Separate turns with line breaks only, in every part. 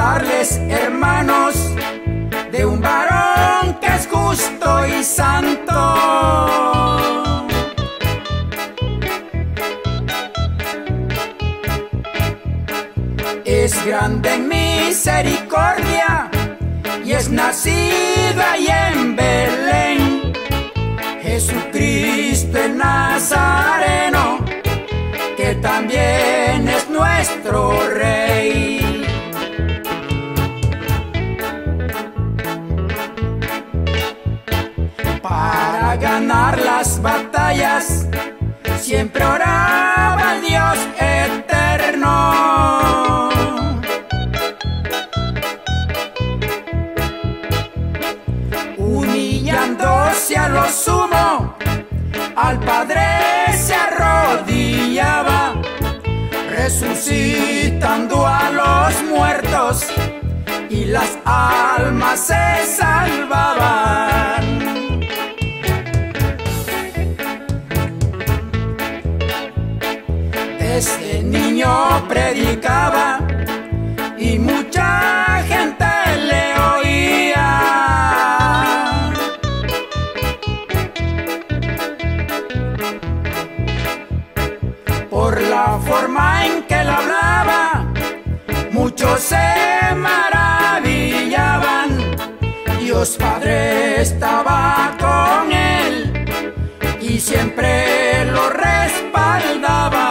contarles, hermanos, de un varón que es justo y santo. Es grande en misericordia y es nacido ahí en Belén, Jesucristo el Nazareno, que también es nuestro Rey. Para ganar las batallas siempre oraba al Dios eterno. Humillándose a lo sumo, al Padre se arrodillaba, resucitando a los muertos y las almas se salvaban. Desde niño predicaba y mucha gente le oía. Por la forma en que él hablaba, muchos se maravillaban. Dios Padre estaba con él y siempre lo respaldaba.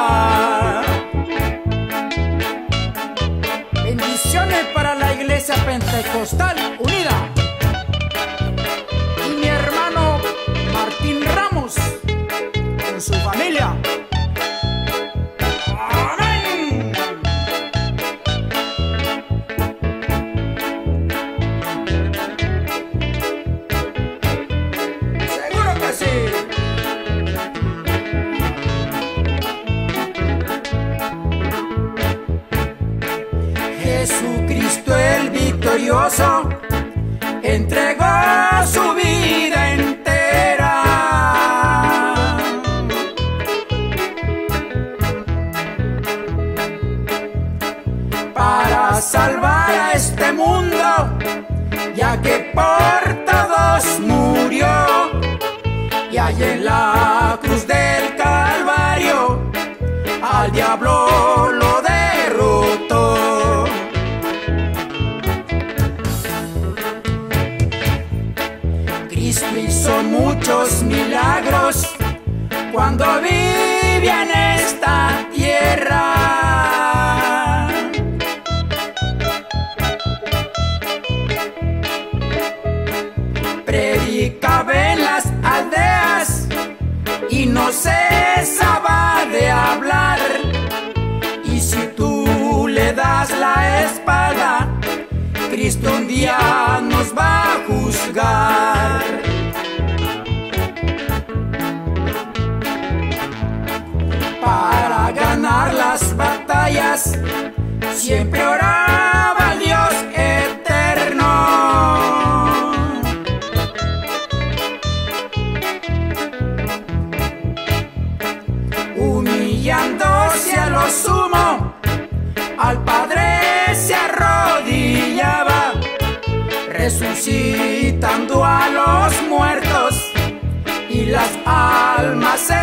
Bendiciones para la Iglesia Pentecostal Unida y mi hermano Martín Ramos con su familia. Jesucristo el victorioso entregó su vida entera para salvar a este mundo, ya que por todos murió, y allí en la cruz del Calvario al diablo lo derrotó. Cristo hizo muchos milagros cuando vivía en esta tierra. Predicaba en las aldeas y no cesaba de hablar. Y si tú le das la espalda, Cristo un día nos va a juzgar. Para ganar las batallas siempre oraba al Dios eterno. Humillándose a lo sumo, al Padre se arrodillaba, resucitando a los muertos y las almas se